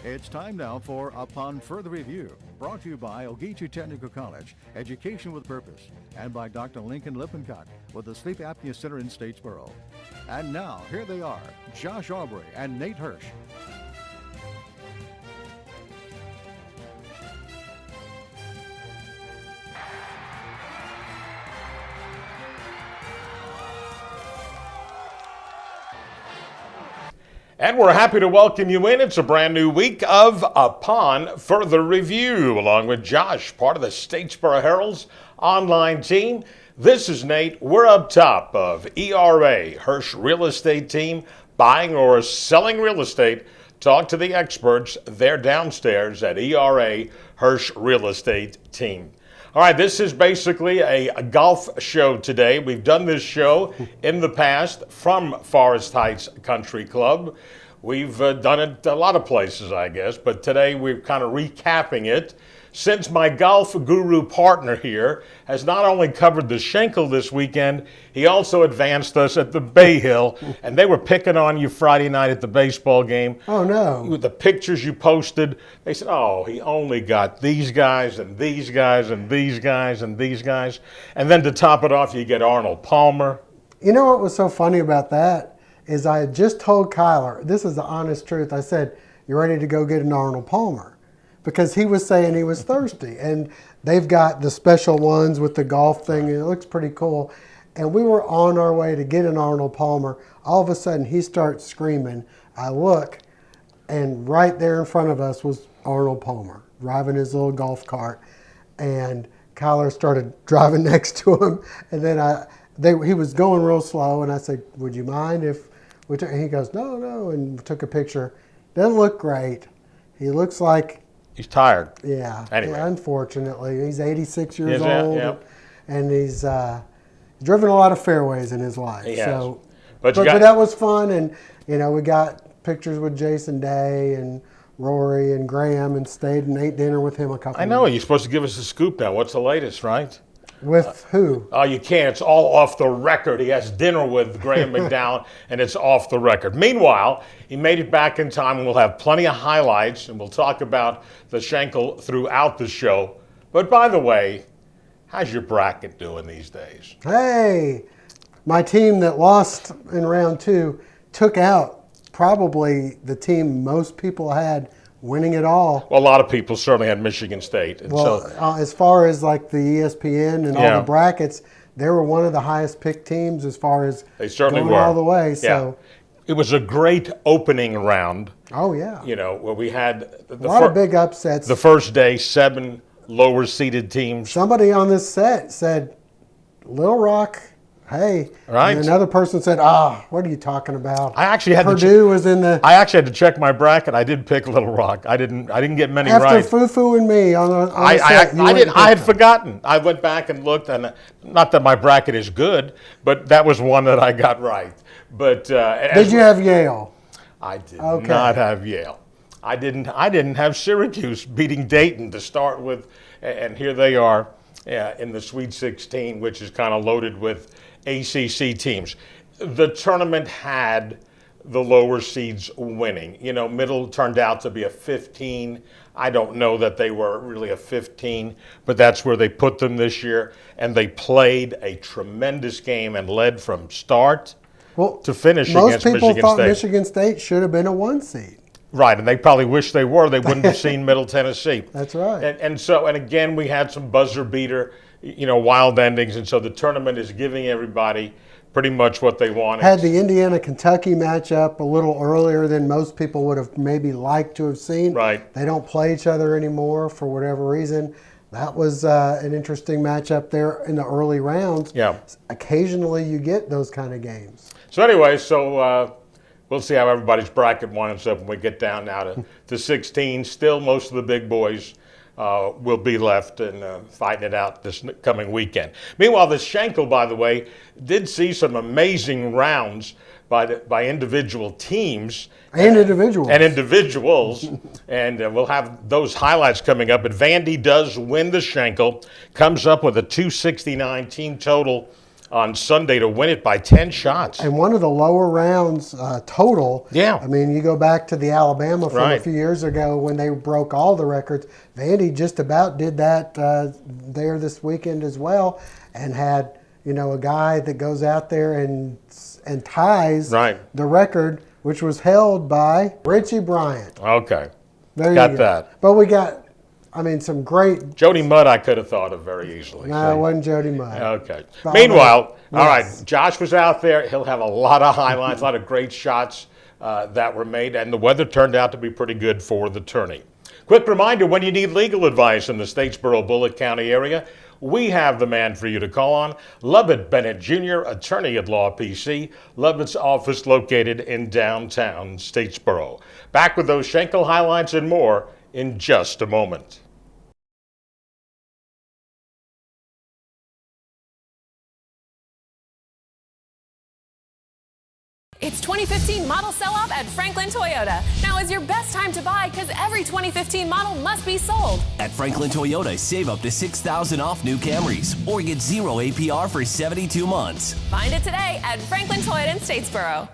It's time now for Upon Further Review, brought to you by Ogeechee Technical College, Education with Purpose, and by Dr. Lincoln Lippincott with the Sleep Apnea Center in Statesboro. And now, here they are, Josh Aubrey and Nate Hirsch. And we're happy to welcome you in. It's a brand new week of Upon Further Review, along with Josh, part of the Statesboro Herald's online team. This is Nate. We're up top of ERA, Hirsch Real Estate Team, buying or selling real estate. Talk to the experts. They're downstairs at ERA, Hirsch Real Estate Team. All right, this is basically a golf show today. We've done this show in the past from Forest Heights Country Club. We've done it a lot of places, I guess, but today we're kind of recapping it. Since my golf guru partner here has not only covered the Schenkel this weekend, he also advanced us at the Bay Hill, and they were picking on you Friday night at the baseball game. Oh, no. With the pictures you posted, they said, oh, he only got these guys and these guys and these guys and these guys. And then to top it off, you get Arnold Palmer. You know what was so funny about that is I had just told Kyler, this is the honest truth, I said, you ready to go get an Arnold Palmer? Because he was saying he was thirsty. And they've got the special ones with the golf thing, and it looks pretty cool. And we were on our way to get an Arnold Palmer. All of a sudden, he starts screaming. I look, and right there in front of us was Arnold Palmer, driving his little golf cart. And Kyler started driving next to him. And then he was going real slow, and I said, would you mind if we took, and he goes, no, and took a picture. Doesn't look great. He looks like, he's tired. Yeah. Anyway. Yeah, unfortunately. He's 86 years Yeah, old. yeah. And he's driven a lot of fairways in his life. He has. So, But but that was fun. And, you know, we got pictures with Jason Day and Rory and Graham and stayed and ate dinner with him a couple I know, of you're supposed to give us a scoop now. What's the latest, right? With who? Oh, you can't. It's all off the record. He has dinner with Graham McDowell, and it's off the record. Meanwhile, he made it back in time, and we'll have plenty of highlights, and we'll talk about the Schenkel throughout the show. But by the way, how's your bracket doing these days? Hey, my team that lost in round 2 took out probably the team most people had winning it all. Well, a lot of people certainly had Michigan State. And Well, as far as like the ESPN and all the brackets, they were one of the highest picked teams as far as they certainly going were all the way. So it was a great opening round. Oh yeah, You know, where we had a lot of big upsets. the first day, 7 lower seeded teams. Somebody on this set said, "Little Rock." Hey, Right. And another person said, what are you talking about? I actually had Purdue was in the I actually had to check my bracket. I did pick Little Rock. I didn't get many after right. Fufu and me on the set. I had forgotten. I went back and looked, and not that my bracket is good, but that was one that I got right. But Did you have Yale? I did not have Yale. I didn't have Syracuse beating Dayton to start with, and here they are in the Sweet 16, which is kind of loaded with ACC teams. The tournament had the lower seeds winning. You know, Middle turned out to be a 15. I don't know that they were really a 15, but that's where they put them this year. And they played a tremendous game and led from start to finish against Michigan State. Most people thought Michigan State should have been a 1 seed. Right, and they probably wish they were. They wouldn't have seen Middle Tennessee. That's right. And again, we had some buzzer beater, wild endings, and so the tournament is giving everybody pretty much what they wanted. Had the Indiana-Kentucky matchup a little earlier than most people would have maybe liked to have seen. Right. They don't play each other anymore for whatever reason. That was an interesting matchup there in the early rounds. Yeah. Occasionally you get those kind of games. So anyway, we'll see how everybody's bracket winds up when we get down now to 16. Still, most of the big boys will be left and fighting it out this coming weekend. Meanwhile, the Schenkel, by the way, did see some amazing rounds by individual teams. And individuals. And we'll have those highlights coming up. But Vandy does win the Schenkel, comes up with a 269 team total on Sunday to win it by 10 shots. And one of the lower rounds total. Yeah. I mean, you go back to the Alabama from Right. a few years ago when they broke all the records. Vandy just about did that there this weekend as well, and had, you know, a guy that goes out there and ties Right. the record, which was held by Richie Bryant. Okay. There Got you go. that. But we got, I mean, some great. Jody Mudd I could have thought of very easily. No, it wasn't Jody Mudd. Okay. But Meanwhile, yes. all right, Josh was out there. He'll have a lot of highlights, a lot of great shots that were made, and the weather turned out to be pretty good for the tourney. Quick reminder, when you need legal advice in the Statesboro, Bullitt County area, we have the man for you to call on, Lovett Bennett Jr., attorney at law PC. Lovett's office located in downtown Statesboro. Back with those Schenkel highlights and more in just a moment. It's 2015 model sell-off at Franklin Toyota. Now is your best time to buy because every 2015 model must be sold. At Franklin Toyota, save up to $6,000 off new Camrys or get 0 APR for 72 months. Find it today at Franklin Toyota in Statesboro.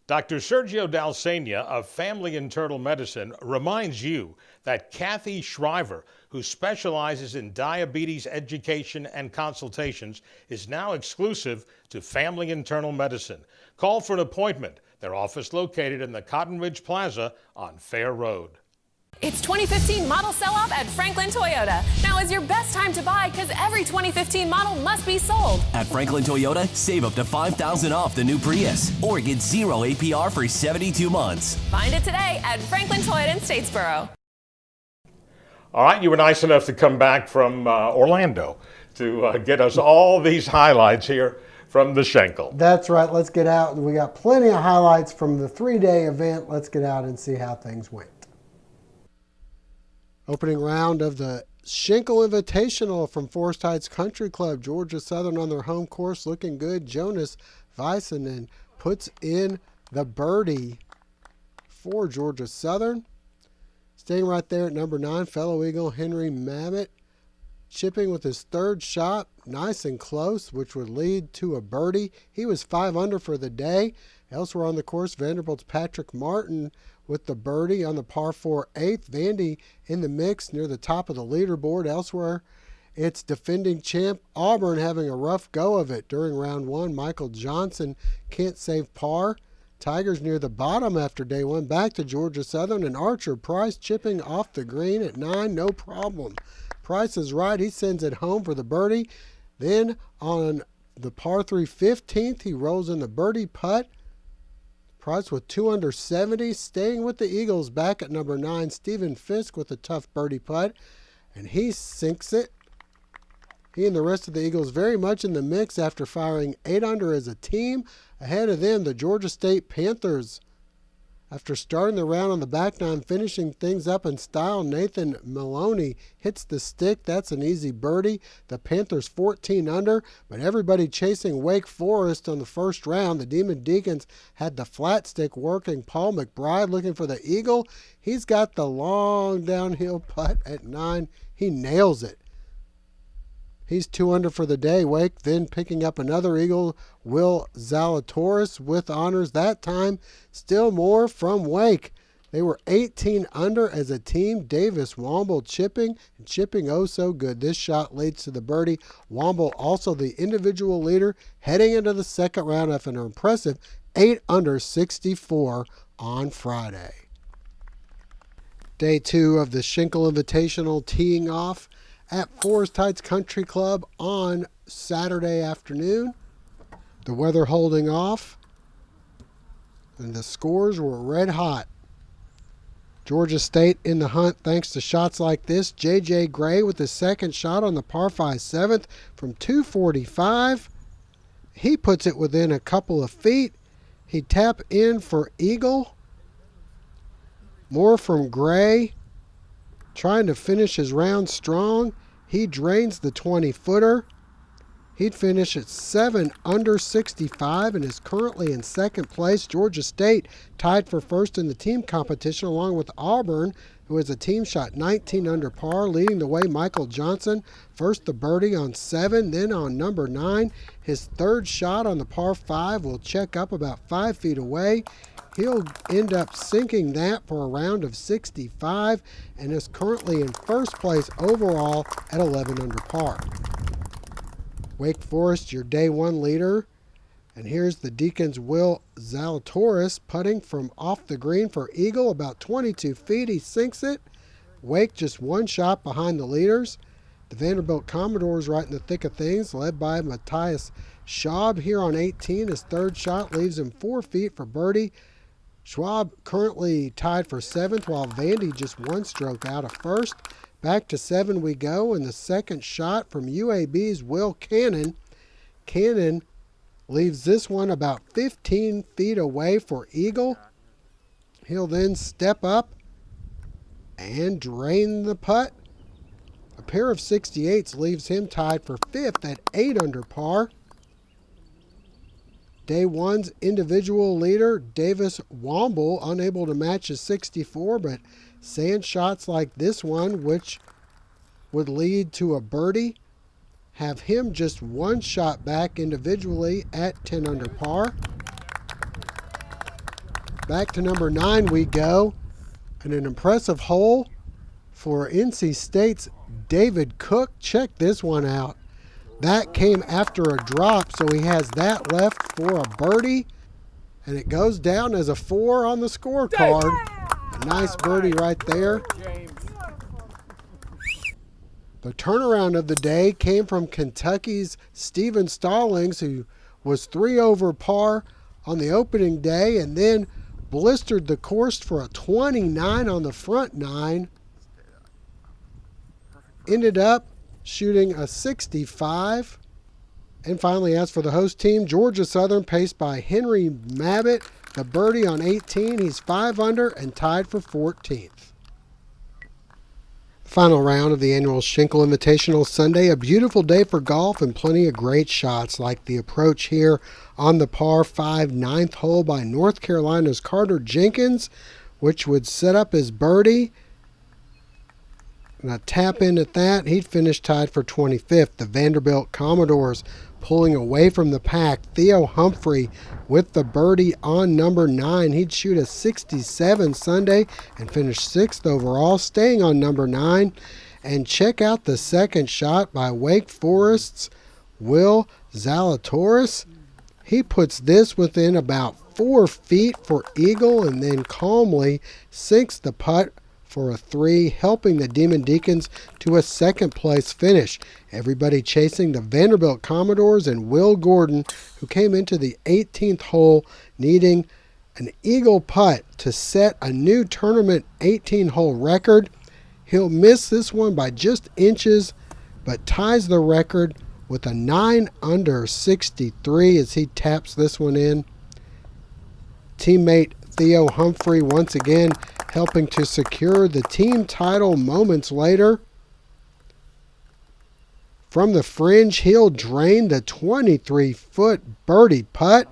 Dr. Sergio Dalsenia of Family Internal Medicine reminds you that Kathy Shriver, who specializes in diabetes education and consultations, is now exclusive to Family Internal Medicine. Call for an appointment. Their office located in the Cotton Ridge Plaza on Fair Road. It's 2015 model sell-off at Franklin Toyota. Now is your best time to buy because every 2015 model must be sold. At Franklin Toyota, save up to $5,000 off the new Prius or get 0 APR for 72 months. Find it today at Franklin Toyota in Statesboro. All right, you were nice enough to come back from Orlando to get us all these highlights here from the Schenkel. That's right. Let's get out. We got plenty of highlights from the 3-day event. Let's get out and see how things went. Opening round of the Schenkel Invitational from Forest Heights Country Club. Georgia Southern on their home course, looking good. Jonas Weissenen puts in the birdie for Georgia Southern. Staying right there at number 9, fellow Eagle Henry Mamet, chipping with his third shot, nice and close, which would lead to a birdie. He was 5 under for the day. Elsewhere on the course, Vanderbilt's Patrick Martin with the birdie on the par 4 8th. Vandy in the mix near the top of the leaderboard. Elsewhere, it's defending champ Auburn having a rough go of it during round 1. Michael Johnson can't save par. Tigers near the bottom after day 1. Back to Georgia Southern, and Archer Price chipping off the green at 9, no problem. Price is right. He sends it home for the birdie. Then on the par 3 15th, he rolls in the birdie putt. Price with 2 under 70. Staying with the Eagles, back at number 9, Stephen Fisk with a tough birdie putt, and he sinks it. He and the rest of the Eagles very much in the mix after firing 8 under as a team. Ahead of them, the Georgia State Panthers. After starting the round on the back nine, finishing things up in style, Nathan Maloney hits the stick. That's an easy birdie. The Panthers 14 under, but everybody chasing Wake Forest on the first round. The Demon Deacons had the flat stick working. Paul McBride looking for the eagle. He's got the long downhill putt at 9. He nails it. He's 2 under for the day. Wake then picking up another eagle, Will Zalatoris with honors that time. Still more from Wake. They were 18 under as a team. Davis Womble chipping oh so good. This shot leads to the birdie. Womble also the individual leader heading into the second round after an impressive 8 under 64 on Friday. Day 2 of the Schenkel Invitational teeing off at Forest Heights Country Club on Saturday afternoon. The weather holding off, and the scores were red hot. Georgia State in the hunt thanks to shots like this. J.J. Gray with his second shot on the par 5 7th from 245. He puts it within a couple of feet. He tap in for eagle. More from Gray, trying to finish his round strong. He drains the 20-footer. He'd finish at 7 under 65 and is currently in second place. Georgia State tied for first in the team competition along with Auburn. who has a team shot 19 under par. Leading the way, Michael Johnson. First the birdie on 7, then on number 9. His third shot on the par 5 will check up about 5 feet away. He'll end up sinking that for a round of 65 and is currently in first place overall at 11 under par. Wake Forest, your day 1 leader. And here's the Deacons' Will Zalatoris putting from off the green for eagle about 22 feet. He sinks it. Wake just 1 shot behind the leaders. The Vanderbilt Commodores right in the thick of things, led by Matthias Schaub here on 18. His third shot leaves him 4 feet for birdie. Schwab currently tied for 7th, while Vandy just 1 stroke out of first. Back to 7 we go, and the second shot from UAB's Will Cannon. Cannon leaves this one about 15 feet away for eagle. He'll then step up and drain the putt. A pair of 68s leaves him tied for 5th at 8 under par. Day 1's individual leader, Davis Womble, unable to match his 64, but sand shots like this one, which would lead to a birdie, have him just 1 shot back individually at 10 under par. Back to number 9 we go, and an impressive hole for NC State's David Cook. Check this one out. That came after a drop, so he has that left for a birdie, and it goes down as a 4 on the scorecard. A nice birdie right there. The turnaround of the day came from Kentucky's Steven Stallings, who was 3 over par on the opening day and then blistered the course for a 29 on the front 9. Ended up shooting a 65. And finally, as for the host team, Georgia Southern, paced by Henry Mabbitt, the birdie on 18. He's 5 under and tied for 14th. Final round of the annual Schenkel Invitational Sunday. A beautiful day for golf and plenty of great shots, like the approach here on the par 5 9th hole by North Carolina's Carter Jenkins, which would set up his birdie. And a tap in at that, he'd finish tied for 25th. The Vanderbilt Commodores pulling away from the pack. Theo Humphrey with the birdie on number 9. He'd shoot a 67 Sunday and finish 6th overall, staying on number 9. And check out the second shot by Wake Forest's Will Zalatoris. He puts this within about 4 feet for eagle and then calmly sinks the putt for a 3, helping the Demon Deacons to a 2nd place finish. Everybody chasing the Vanderbilt Commodores and Will Gordon, who came into the 18th hole needing an eagle putt to set a new tournament 18-hole record. He'll miss this one by just inches, but ties the record with a 9 under 63 as he taps this one in. Teammate Theo Humphrey once again helping to secure the team title moments later. From the fringe, he'll drain the 23-foot birdie putt.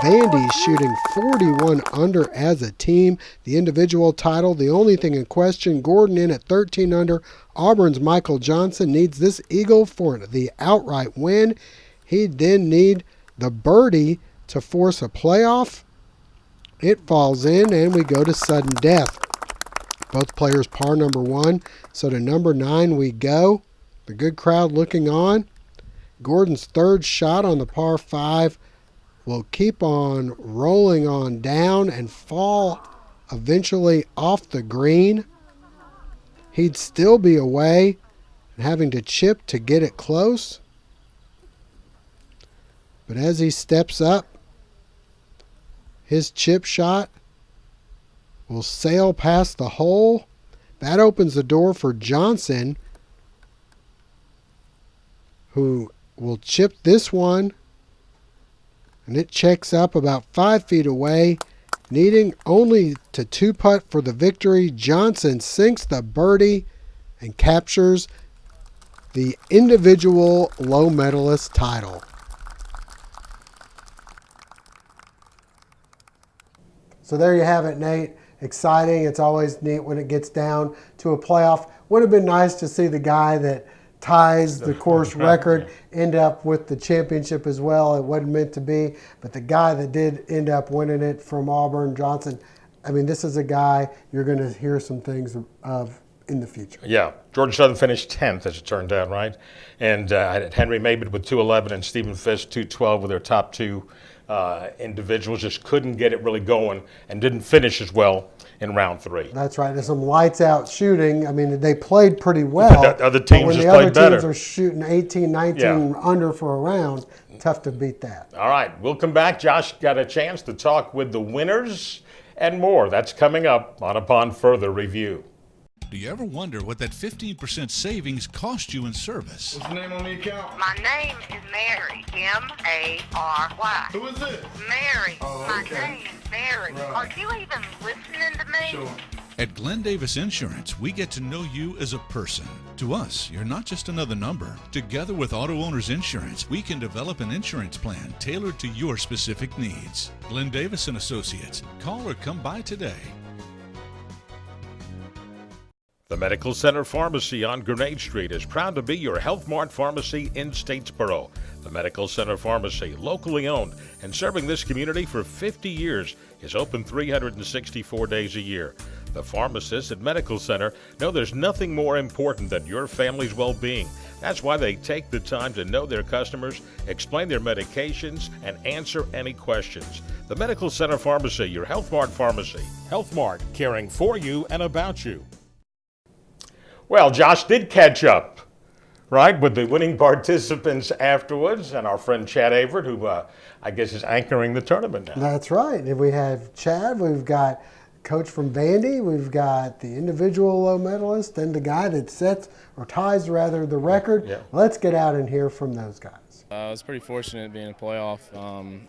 Vandy shooting 41 under as a team. The individual title, the only thing in question. Gordon in at 13 under. Auburn's Michael Johnson needs this eagle for the outright win. He'd then need the birdie to force a playoff. It falls in, and we go to sudden death. Both players par number 1. So to number 9 we go. The good crowd looking on. Gordon's third shot on the par 5 will keep on rolling on down and fall eventually off the green. He'd still be away and having to chip to get it close. But as he steps up, his chip shot will sail past the hole. That opens the door for Johnson, who will chip this one, and it checks up about 5 feet away, needing only to 2-putt for the victory. Johnson sinks the birdie and captures the individual low medalist title. So there you have it, Nate. exciting. It's always neat when it gets down to a playoff. Would have been nice to see the guy that ties the course record end up with the championship as well. It wasn't meant to be, but the guy that did end up winning it from Auburn, Johnson, I mean, this is a guy you're going to hear some things of in the future. Yeah, Georgia Southern finished 10th, as it turned out, right? And Henry Mabin with 211 and Stephen Fisk 212 with their top two individuals. Just couldn't get it really going and didn't finish as well in round 3. That's right. There's some lights out shooting. I mean, they played pretty well. But the other teams just When played the other better. teams are shooting 18, 19 under for a round, tough to beat that. All right, we'll come back. Josh got a chance to talk with the winners and more. That's coming up on Upon Further Review. Do you ever wonder what that 15% savings cost you in service? What's the name on the account? My name is Mary, M-A-R-Y. Who is it? Mary. Oh, My okay. name is Mary. Right. Are you even listening to me? Sure. At Glenn Davis Insurance, we get to know you as a person. To us, you're not just another number. Together with Auto Owners Insurance, we can develop an insurance plan tailored to your specific needs. Glenn Davis & Associates. Call or come by today. The Medical Center Pharmacy on Grenade Street is proud to be your Health Mart pharmacy in Statesboro. The Medical Center Pharmacy, locally owned and serving this community for 50 years, is open 364 days a year. The pharmacists at Medical Center know there's nothing more important than your family's well-being. That's why they take the time to know their customers, explain their medications, and answer any questions. The Medical Center Pharmacy, your Health Mart pharmacy. Health Mart, caring for you and about you. Well, Josh did catch up, right, with the winning participants afterwards, and our friend Chad Averett, who I guess is anchoring the tournament now. That's right. And we have Chad, we've got coach from Vandy, we've got the individual low medalist, and the guy that sets, or ties rather, the record. Yeah. Let's get out and hear from those guys. I was pretty fortunate being in a playoff.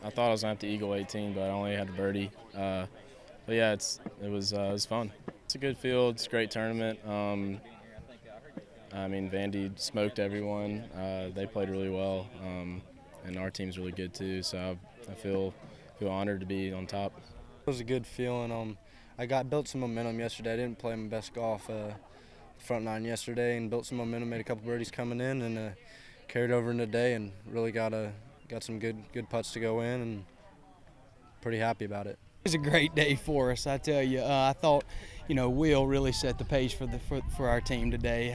I thought I was going to have to eagle 18, but I only had a birdie. But yeah, it was fun. It's a good field. It's a great tournament. I mean, Vandy smoked everyone. They played really well, and our team's really good too. So I feel honored to be on top. It was a good feeling. I built some momentum yesterday. I didn't play my best golf front nine yesterday, and built some momentum. Made a couple birdies coming in, and carried over into today, and really got some good putts to go in, and pretty happy about it. It was a great day for us, I tell you. I thought, Will really set the pace for our team today.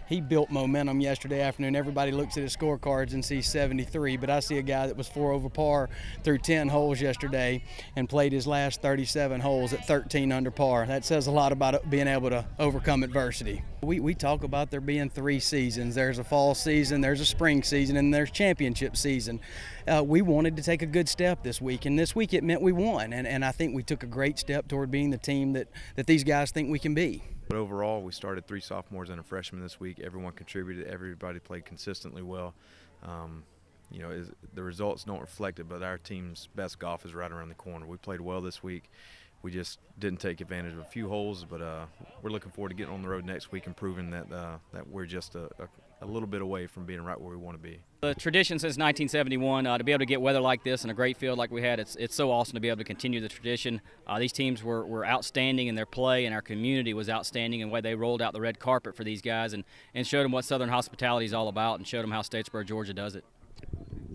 He built momentum yesterday afternoon. Everybody looks at his scorecards and sees 73, but I see a guy that was 4 over par through 10 holes yesterday and played his last 37 holes at 13 under par. That says a lot about being able to overcome adversity. We talk about there being 3 seasons. There's a fall season, there's a spring season, and there's championship season. We wanted to take a good step this week, and this week it meant we won, and I think we took a great step toward being the team that these guys think we can be. But overall, we started 3 sophomores and a freshman this week. Everyone contributed. Everybody played consistently well. The results don't reflect it, but our team's best golf is right around the corner. We played well this week. We just didn't take advantage of a few holes, but we're looking forward to getting on the road next week and proving that we're just a little bit away from being right where we want to be. The tradition since 1971, to be able to get weather like this and a great field like we had, it's so awesome to be able to continue the tradition. These teams were outstanding in their play, and our community was outstanding in the way they rolled out the red carpet for these guys and showed them what Southern hospitality is all about and showed them how Statesboro, Georgia does it.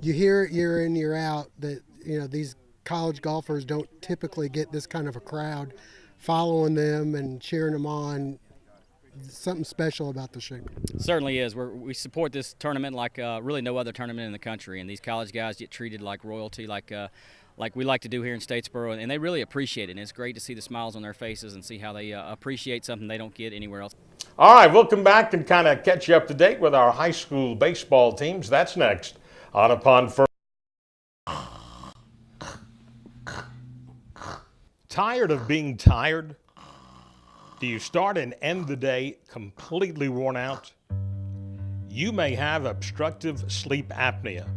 You hear it year in, year out that these college golfers don't typically get this kind of a crowd following them and cheering them on. Something special about the Schenkel. Certainly is. We support this tournament like really no other tournament in the country, and these college guys get treated like royalty, like we like to do here in Statesboro, and they really appreciate it. And it's great to see the smiles on their faces and see how they appreciate something they don't get anywhere else. All right, we'll come back and kind of catch you up to date with our high school baseball teams. That's next on Upon Further. Tired of being tired? Do you start and end the day completely worn out? You may have obstructive sleep apnea.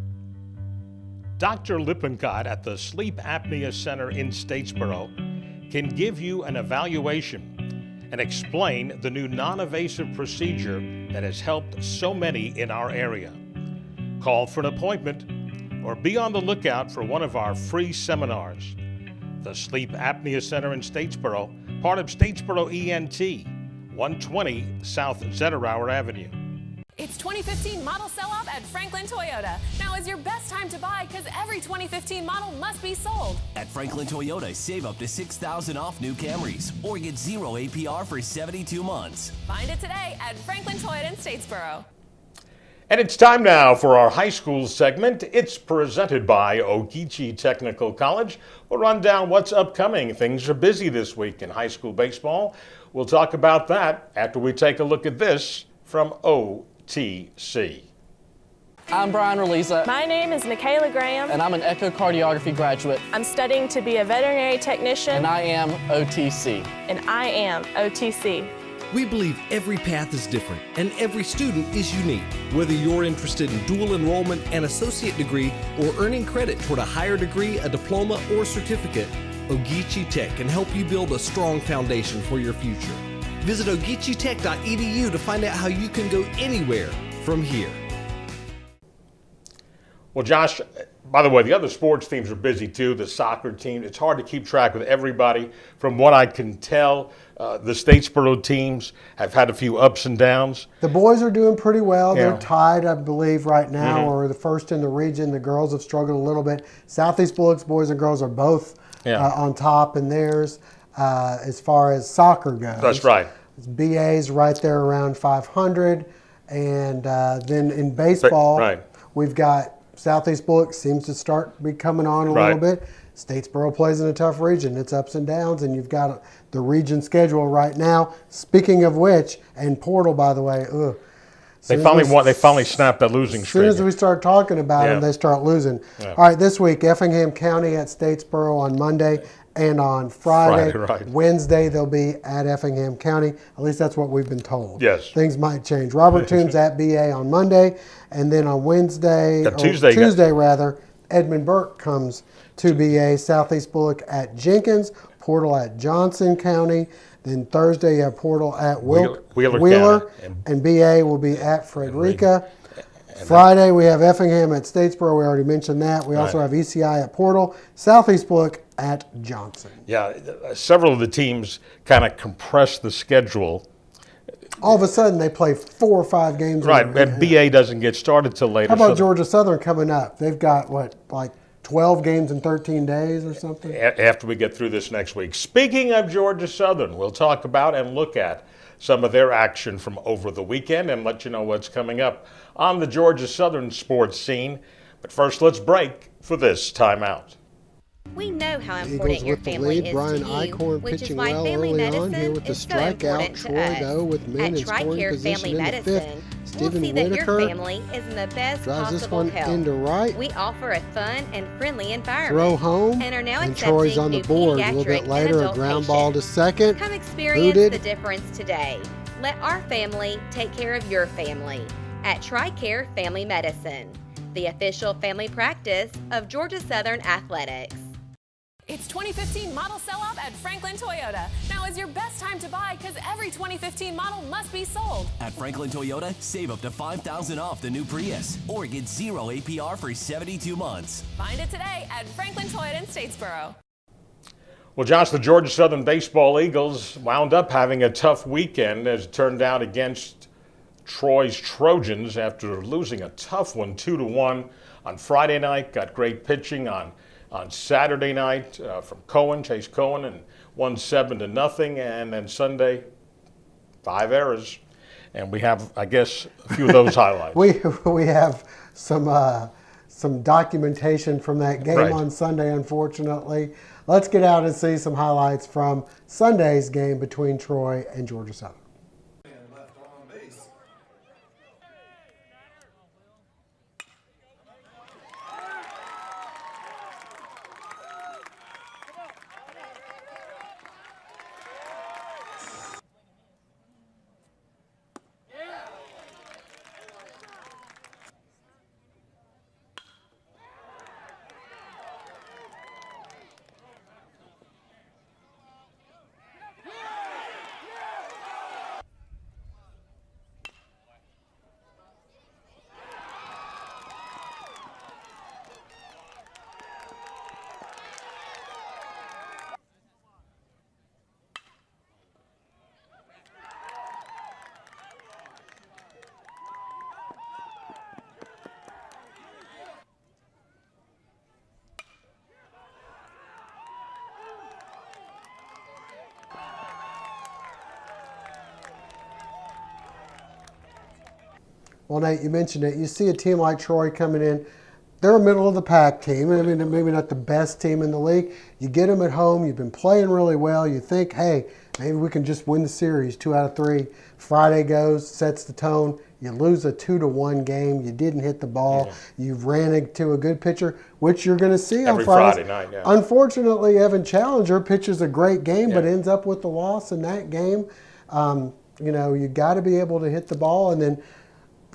Dr. Lippincott at the Sleep Apnea Center in Statesboro can give you an evaluation and explain the new non-invasive procedure that has helped so many in our area. Call for an appointment or be on the lookout for one of our free seminars. The Sleep Apnea Center in Statesboro part of Statesboro ENT, 120 South Zetterauer Avenue. It's 2015 model sell-off at Franklin Toyota. Now is your best time to buy because every 2015 model must be sold. At Franklin Toyota, save up to $6,000 off new Camrys or get 0 APR for 72 months. Find it today at Franklin Toyota in Statesboro. And it's time now for our high school segment. It's presented by Ogeechee Technical College. We'll run down what's upcoming. Things are busy this week in high school baseball. We'll talk about that after we take a look at this from OTC. I'm Brian Relisa. My name is Michaela Graham. And I'm an echocardiography graduate. I'm studying to be a veterinary technician. And I am OTC. And I am OTC. We believe every path is different and every student is unique. Whether you're interested in dual enrollment and associate degree or earning credit toward a higher degree, a diploma, or certificate, Ogeechee Tech can help you build a strong foundation for your future. Visit ogeecheetech.edu to find out how you can go anywhere from here. Well, Josh, by the way, the other sports teams are busy too. The soccer team, it's hard to keep track with everybody. From what I can tell, the Statesboro teams have had a few ups and downs. The boys are doing pretty well. Yeah. They're tied, I believe, right now, or the first in the region. The girls have struggled a little bit. Southeast Bullocks boys and girls are both on top in theirs as far as soccer goes. That's right. BA's right there around 500. And then in baseball, we've got Southeast Bullocks seems to start be coming on a little bit. Statesboro plays in a tough region. It's ups and downs, and you've got the region schedule right now. Speaking of which, and Portal, by the way, they finally snapped that losing streak. As soon as we start talking about them, they start losing. All right, this week, Effingham County at Statesboro on Monday and on Friday. Wednesday, they'll be at Effingham County. At least that's what we've been told. Yes. Things might change. Robert Toombs at BA on Monday, and then on Wednesday, Tuesday rather, Edmund Burke comes to BA. Southeast Bullock at Jenkins, Portal at Johnson County. Then Thursday, you have Portal at Wheeler and BA will be at Frederica. Friday, we have Effingham at Statesboro. We already mentioned that. We also have ECI at Portal, Southeast Bullock at Johnson. Yeah, several of the teams kind of compressed the schedule. All of a sudden, they play 4 or 5 games. Right, and BA doesn't get started till later. How about Georgia Southern coming up? They've got, like 12 games in 13 days or something? After we get through this next week. Speaking of Georgia Southern, we'll talk about and look at some of their action from over the weekend and let you know what's coming up on the Georgia Southern sports scene. But first, let's break for this timeout. We know how important your family is Brian to you, Eichhorn which is pitching why well family early medicine on here with the is so strikeout. important to Troy us. Doe with men At in scoring TRICARE position Family in the Medicine, fifth. we'll Stephen see that your Whitaker family is in the best drives this possible one health. into right. We offer a fun and friendly environment. Throw home, and are now and accepting Troy's on the new board. A pediatric little bit and later, a adult ground ball to patients. second. Come experience Booted. the difference today. Let our family take care of your family at TRICARE Family Medicine, the official family practice of Georgia Southern Athletics. It's 2015 model sell-off at Franklin Toyota. Now is your best time to buy because every 2015 model must be sold. At Franklin Toyota, save up to $5,000 off the new Prius or get 0 APR for 72 months. Find it today at Franklin Toyota in Statesboro. Well, Josh, the Georgia Southern Baseball Eagles wound up having a tough weekend as it turned out against Troy's Trojans after losing a tough one 2-1 on Friday night. Got great pitching on Saturday night from Chase Cohen, and won 7-0. And then Sunday, 5 errors. And we have, I guess, a few of those highlights. We have some documentation from that game on Sunday, unfortunately. Let's get out and see some highlights from Sunday's game between Troy and Georgia Southern. Well, Nate, you mentioned it. You see a team like Troy coming in. They're a middle-of-the-pack team. I mean, maybe not the best team in the league. You get them at home. You've been playing really well. You think, hey, maybe we can just win the series 2 out of 3. Friday goes, sets the tone. You lose a 2-1 game. You didn't hit the ball. Yeah. You've ran into a good pitcher, which you're going to see every on Fridays. Friday night. Yeah. Unfortunately, Evan Challenger pitches a great game, but ends up with the loss in that game. You know, you got to be able to hit the ball and then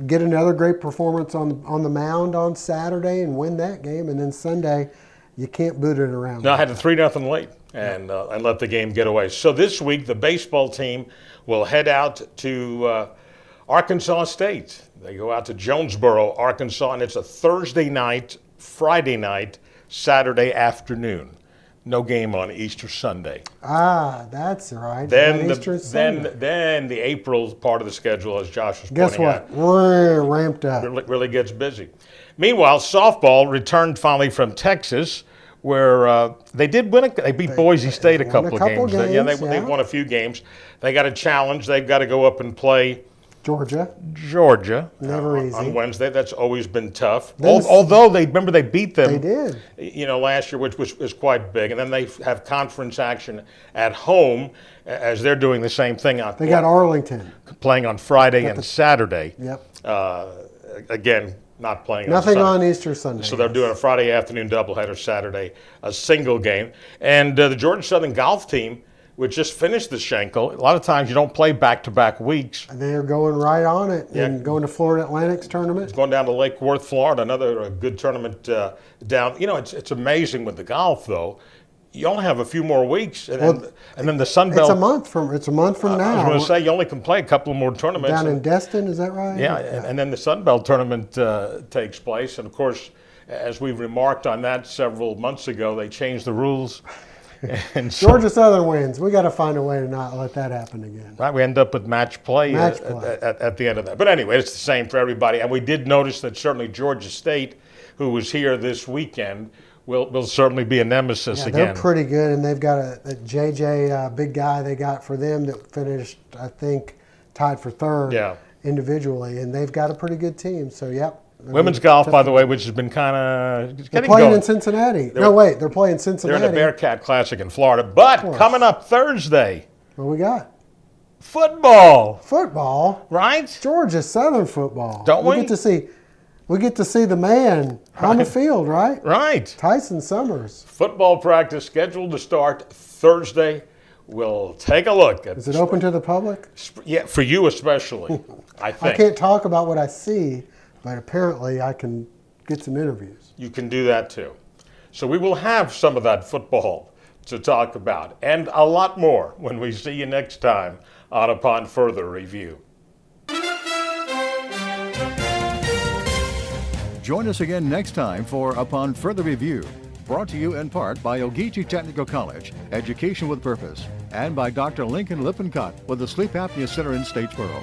get another great performance on the mound on Saturday and win that game, and then Sunday you can't boot it around. No, I had a 3-0 lead and let the game get away. So this week the baseball team will head out to Arkansas State. They go out to Jonesboro, Arkansas, and it's a Thursday night, Friday night, Saturday afternoon. No game on Easter Sunday. Ah, that's right. Then the April part of the schedule, as Josh was Guess pointing what? out, Ramped up. really gets busy. Meanwhile, softball returned finally from Texas, where they did win. They beat Boise State a couple of games. Yeah, they won a few games. They got a challenge. They've got to go up and play Georgia. Never easy. On Wednesday. That's always been tough. Although they beat them. They did. You know, last year, which was quite big. And then they have conference action at home, as they're doing the same thing out there. They got Arlington playing on Friday and Saturday. Yep. Again, not playing. Nothing on Easter Sunday. So they're doing a Friday afternoon doubleheader, Saturday a single game, and the Georgia Southern golf team, which just finished the Schenkel. A lot of times you don't play back-to-back weeks. And they're going right on it and going to Florida Atlantic's tournament. It's going down to Lake Worth, Florida, another good tournament down. You know, it's amazing with the golf, though. You only have a few more weeks, and then the Sun Belt. It's a month from now. I was going to say you only can play a couple more tournaments. Down in Destin, is that right? Yeah, and then the Sun Belt tournament takes place, and of course, as we've remarked on that several months ago, they changed the rules. And so, Georgia Southern wins. We got to find a way to not let that happen again. Right, we end up with match play. At the end of that. But anyway, it's the same for everybody. And we did notice that certainly Georgia State, who was here this weekend, will certainly be a nemesis again. They're pretty good, and they've got a JJ big guy they got for them that finished, I think, tied for third individually, and they've got a pretty good team. So, yep. Women's golf, by the way, which has been kind of getting They're playing going. in Cincinnati. They're playing Cincinnati. They're in the Bearcat Classic in Florida. But coming up Thursday. What we got? Football. Football? Right? Georgia Southern football. Don't we? We get to see the man on the field, right? Right. Tyson Summers. Football practice scheduled to start Thursday. We'll take a look. Is it open to the public? Yeah, for you especially, I think. I can't talk about what I see, but apparently I can get some interviews. You can do that too. So we will have some of that football to talk about and a lot more when we see you next time on Upon Further Review. Join us again next time for Upon Further Review, brought to you in part by Ogeechee Technical College, Education with Purpose, and by Dr. Lincoln Lippincott with the Sleep Apnea Center in Statesboro.